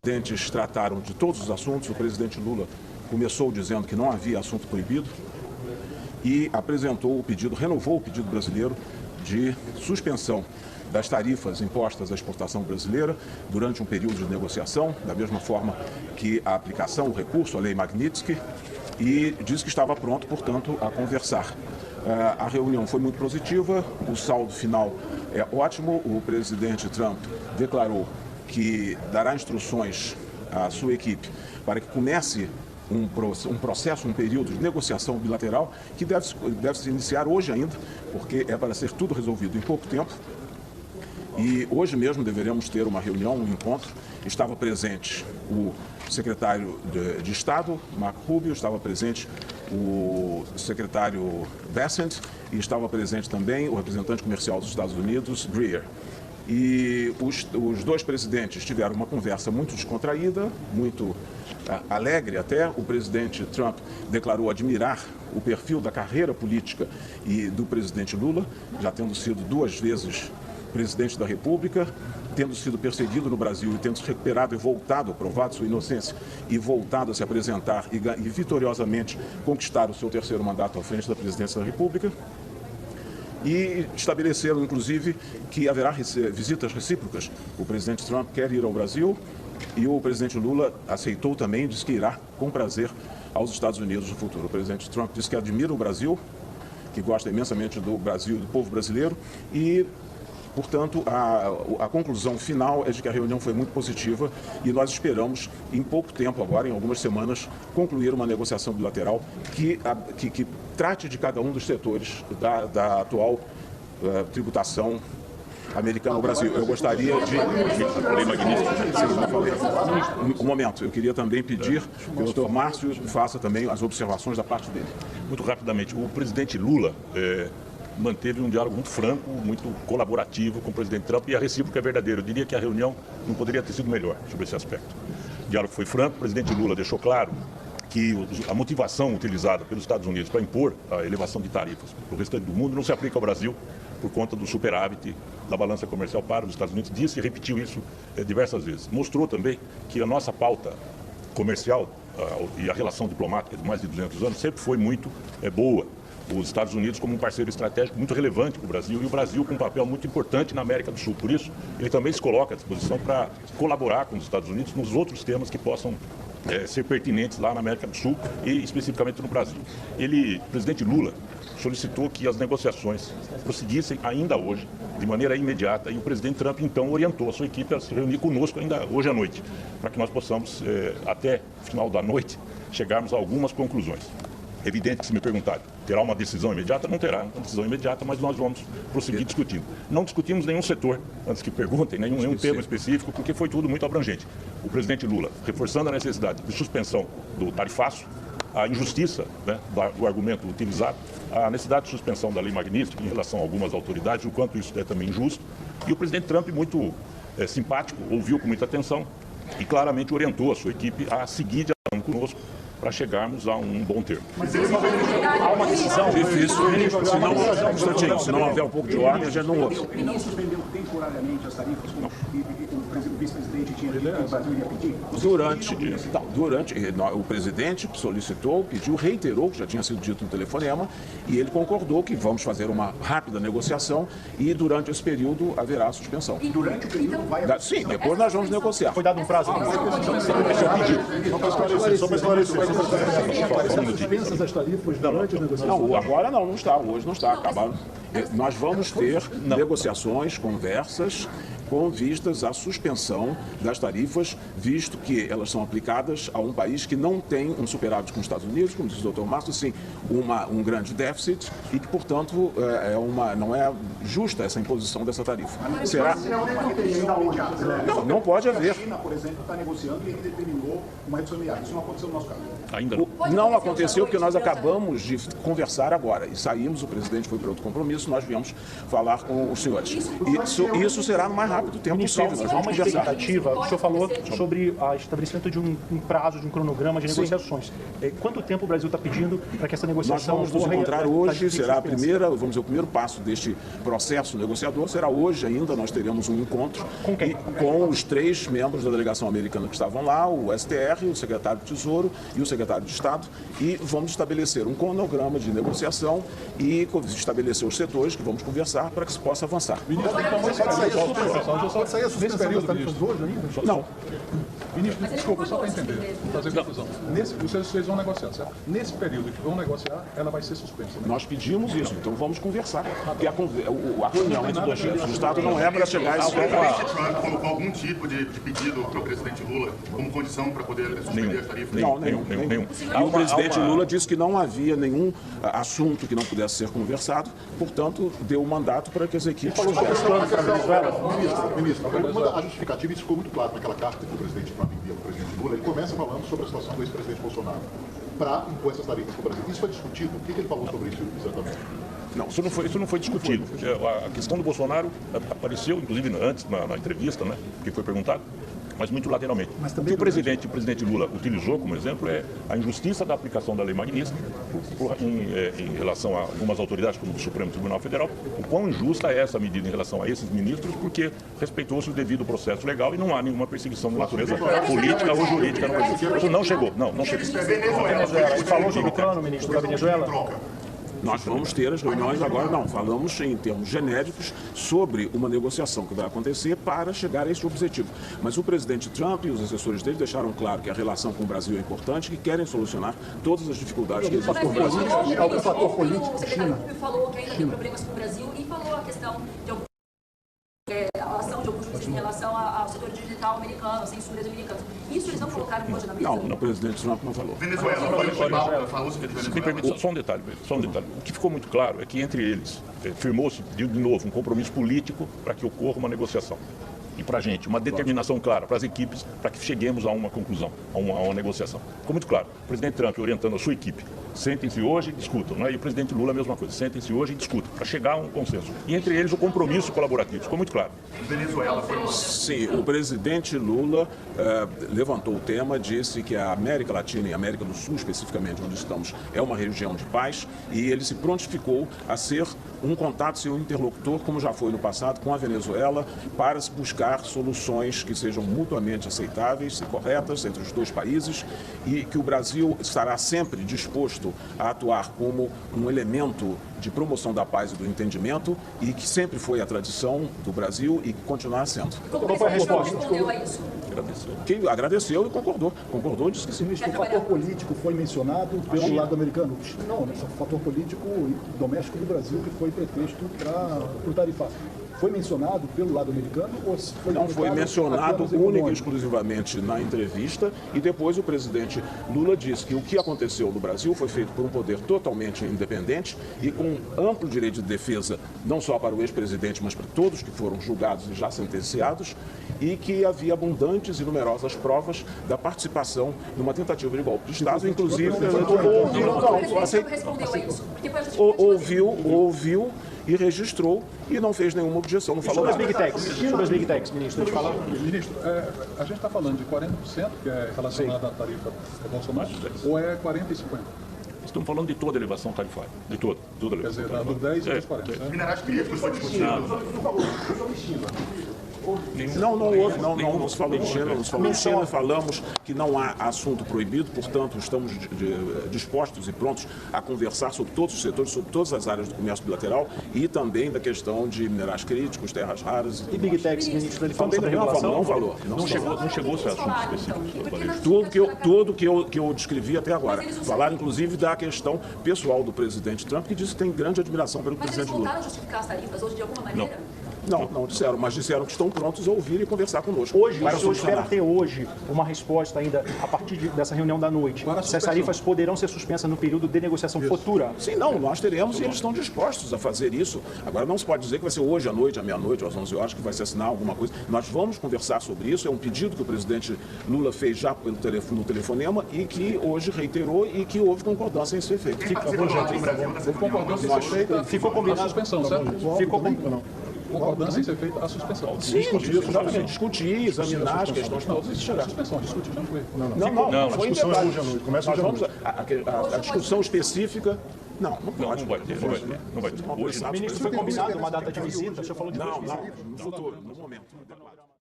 presidentes trataram de todos os assuntos. O presidente Lula começou dizendo que não havia assunto proibido e apresentou o pedido, renovou o pedido brasileiro de suspensão das tarifas impostas à exportação brasileira durante um período de negociação, da mesma forma que a aplicação, o recurso à Lei Magnitsky, e disse que estava pronto, portanto, a conversar. A reunião foi muito positiva, o saldo final é ótimo. O presidente Trump declarou que dará instruções à sua equipe para que comece um processo, um período de negociação bilateral que deve se iniciar hoje ainda, porque é para ser tudo resolvido em pouco tempo. E hoje mesmo deveremos ter uma reunião, um encontro. Estava presente o secretário de Estado, Marco Rubio, estava presente o secretário Bessent e estava presente também o representante comercial dos Estados Unidos, Greer. E os dois presidentes tiveram uma conversa muito descontraída, muito alegre até. O presidente Trump declarou admirar o perfil da carreira política e do presidente Lula, já tendo sido 2 vezes presidente da República, tendo sido perseguido no Brasil e tendo se recuperado e voltado, provado sua inocência e voltado a se apresentar e vitoriosamente conquistar o seu 3º mandato à frente da presidência da República. E estabeleceram, inclusive, que haverá visitas recíprocas. O presidente Trump quer ir ao Brasil e o presidente Lula aceitou também, disse que irá com prazer aos Estados Unidos no futuro. O presidente Trump disse que admira o Brasil, que gosta imensamente do Brasil e do povo brasileiro e, portanto, a conclusão final é de que a reunião foi muito positiva e nós esperamos, em pouco tempo agora, em algumas semanas, concluir uma negociação bilateral que trate de cada um dos setores da atual tributação americana no Brasil. Eu gostaria de... Um momento, eu queria também pedir que o Dr. Márcio faça também as observações da parte dele. Muito rapidamente, o presidente Lula manteve um diálogo muito franco, muito colaborativo com o presidente Trump e a recíproca é verdadeira. Eu diria que a reunião não poderia ter sido melhor sobre esse aspecto. O diálogo foi franco, o presidente Lula deixou claro que a motivação utilizada pelos Estados Unidos para impor a elevação de tarifas para o restante do mundo não se aplica ao Brasil por conta do superávit da balança comercial para os Estados Unidos. Disse e repetiu isso diversas vezes. Mostrou também que a nossa pauta comercial e a relação diplomática de mais de 200 anos sempre foi muito boa. Os Estados Unidos como um parceiro estratégico muito relevante para o Brasil e o Brasil com um papel muito importante na América do Sul. Por isso, ele também se coloca à disposição para colaborar com os Estados Unidos nos outros temas que possam ser pertinentes lá na América do Sul e especificamente no Brasil. O presidente Lula solicitou que as negociações prosseguissem ainda hoje, de maneira imediata, e o presidente Trump então orientou a sua equipe a se reunir conosco ainda hoje à noite, para que nós possamos, até o final da noite, chegarmos a algumas conclusões. Evidente que, se me perguntarem, terá uma decisão imediata? Não terá uma decisão imediata, mas nós vamos prosseguir discutindo. Não discutimos nenhum setor, antes que perguntem, nenhum tema específico, porque foi tudo muito abrangente. O presidente Lula, reforçando a necessidade de suspensão do tarifaço, a injustiça, né, do argumento utilizado, a necessidade de suspensão da Lei Magnitsky em relação a algumas autoridades, o quanto isso é também injusto. E o presidente Trump, muito simpático, ouviu com muita atenção e claramente orientou a sua equipe a seguir dialogando conosco para chegarmos a um bom termo. Mas há uma decisão difícil, se não houver um pouco de ordem, a gente não ouve. Ele não suspendeu temporariamente as tarifas, como o vice-presidente tinha dito que o Brasil ia pedir? Durante, o presidente solicitou, pediu, reiterou, que já tinha sido dito no telefonema, e ele concordou que vamos fazer uma rápida negociação e durante esse período haverá suspensão. E durante o período vai haver? Sim, depois nós vamos negociar. Foi dado um prazo. Só para esclarecer. Suspensas as tarifas durante a negociação? Não, agora não está, hoje não está, acabaram. Nós vamos ter negociações, conversas com vistas à suspensão das tarifas, visto que elas são aplicadas a um país que não tem um superávit com os Estados Unidos, como diz o Dr. Márcio, sim, um grande déficit e que, portanto, não é justa essa imposição dessa tarifa. Será? Não pode haver. A China, por exemplo, está negociando e determinou uma redução imediata. Isso não aconteceu no nosso caso. Ainda não aconteceu porque nós acabamos de conversar agora e saímos, o presidente foi para outro compromisso, nós viemos falar com os senhores. Isso será no mais rápido. rápido tempo Ministro, possível. Nós há vamos uma conversar. expectativa, o senhor falou sobre o estabelecimento de um prazo, de um cronograma de negociações. Quanto tempo o Brasil está pedindo para que essa Nós negociação vamos nos encontrar hoje, será a primeira, vamos dizer, o primeiro passo deste processo negociador, será hoje ainda, nós teremos um encontro Com quem? Com os 3 membros da delegação americana que estavam lá, o STR, o secretário de Tesouro e o secretário de Estado, e vamos estabelecer um cronograma de negociação e estabelecer os setores que vamos conversar para que se possa avançar. Pode sair a suspensão das tarifas hoje ainda? Não. Ministro, desculpa, só para entender, fazer confusão. Vocês vão negociar, certo? Nesse período que vão negociar, ela vai ser suspensa, né? Nós pedimos isso, então vamos conversar. Porque a reunião entre os dois chefes do Estado não é para chegar a esse O presidente Trump colocou algum tipo de pedido para o presidente Lula como condição para poder suspender as tarifas? Nenhum. O presidente Lula disse que não havia nenhum assunto que não pudesse ser conversado, portanto, deu um mandato para que as equipes... Ministro, a justificativa, isso ficou muito claro naquela carta que o presidente Trump envia para o presidente Lula, ele começa falando sobre a situação do ex-presidente Bolsonaro para impor essas tarifas para o Brasil. Isso foi discutido? O que ele falou sobre isso exatamente? Não, isso não foi discutido. A questão do Bolsonaro apareceu, inclusive, antes, na entrevista, né, que foi perguntado, mas muito lateralmente. O que o presidente Lula utilizou como exemplo é a injustiça da aplicação da lei Magnitsky em relação a algumas autoridades, como o Supremo Tribunal Federal, o quão injusta é essa medida em relação a esses ministros, porque respeitou-se o devido processo legal e não há nenhuma perseguição de natureza política ou jurídica. Isso não chegou. Não chegou. Você falou sobre o plano, ministro, da Venezuela? Nós vamos ter as reuniões agora, não, falamos em termos genéricos sobre uma negociação que vai acontecer para chegar a esse objetivo. Mas o presidente Trump e os assessores dele deixaram claro que a relação com o Brasil é importante, que querem solucionar todas as dificuldades que existem no Brasil. O fator político, o secretário Rubio falou que ainda tem problemas com o Brasil e falou a questão de a ação de alguns juízes em relação ao setor digital americano, censuras americanas. Isso eles não colocaram hoje na mesa? Não, o presidente Trump não falou. Venezuela, falou sobre Se me permite, só um detalhe. O que ficou muito claro é que entre eles firmou-se, de novo, um compromisso político para que ocorra uma negociação. E para a gente, uma determinação clara para as equipes, para que cheguemos a uma conclusão, a uma negociação. Ficou muito claro. O presidente Trump orientando a sua equipe, sentem-se hoje e discutam. Né? E o presidente Lula a mesma coisa, sentem-se hoje e discutam, para chegar a um consenso. E entre eles o compromisso colaborativo. Ficou muito claro. Venezuela foi Sim, o presidente Lula levantou o tema, disse que a América Latina e a América do Sul, especificamente onde estamos, é uma região de paz, e ele se prontificou a ser um contato, ser um interlocutor, como já foi no passado, com a Venezuela, para se buscar soluções que sejam mutuamente aceitáveis e corretas entre os dois países, e que o Brasil estará sempre disposto a atuar como um elemento de promoção da paz e do entendimento, e que sempre foi a tradição do Brasil e que continuará sendo. Como foi a resposta? Respondeu a isso? Agradeceu. Quem agradeceu e concordou. Concordou e disse que sim. Ministro, o fator político foi mencionado pelo lado americano? Não, o fator político doméstico do Brasil, que foi pretexto para o tarifário. Foi mencionado pelo lado americano ou foi Não foi mencionado única e exclusivamente na entrevista, e depois o presidente Lula disse que o que aconteceu no Brasil foi feito por um poder totalmente independente e com amplo direito de defesa, não só para o ex-presidente, mas para todos que foram julgados e já sentenciados, e que havia abundantes e numerosas provas da participação numa tentativa de golpe de Estado, inclusive ouviu e registrou e não fez nenhuma objeção, não falou Sobre as nada. Big Techs, ministro, a gente fala. Ministro, a gente está falando de 40%, que é relacionado à tarifa Bolsonaro, ou é 40 e 50? Estamos falando de toda a elevação tarifária. De toda a Quer elevação dizer, do 10 e dos 40, né? minerais críticos foi discutido. Não se falou em China, não se falou em China, falamos que não há assunto proibido, portanto estamos dispostos e prontos a conversar sobre todos os setores, sobre todas as áreas do comércio bilateral e também da questão de minerais críticos, terras raras. E Big Techs, ministro, ele falou sobre a Não regulação? falou. Não chegou a ser assunto específico. Tudo que eu descrevi até agora. Falaram, inclusive, da questão pessoal do presidente Trump, que disse que tem grande admiração pelo Mas eles presidente Lula. voltaram a justificar as tarifas hoje de alguma maneira? Não disseram, mas disseram que estão prontos a ouvir e conversar conosco. Hoje, para o senhor espera solucionar. ter hoje uma resposta ainda, a partir dessa reunião da noite, se as tarifas poderão ser suspensas no período de negociação futura? Sim, nós teremos e eles estão dispostos a fazer isso. Agora, não se pode dizer que vai ser hoje à noite, à meia-noite, às 11 horas, que vai se assinar alguma coisa. Nós vamos conversar sobre isso. É um pedido que o presidente Lula fez já no telefonema e que hoje reiterou e que houve concordância em ser feito. Ficou combinado a suspensão, certo? Ficou combinado. concordância em ser feita a suspensão. Discutir, examinar as questões todas e chegar. A suspensão, discutir já foi. Não, foi em discussão é detalhe. hoje à noite, começa Nós hoje à vamos a discussão específica. Não pode. Não vai ter. Hoje não. Ministro, foi combinado uma data de visita? O senhor falou de Não, no futuro, no momento.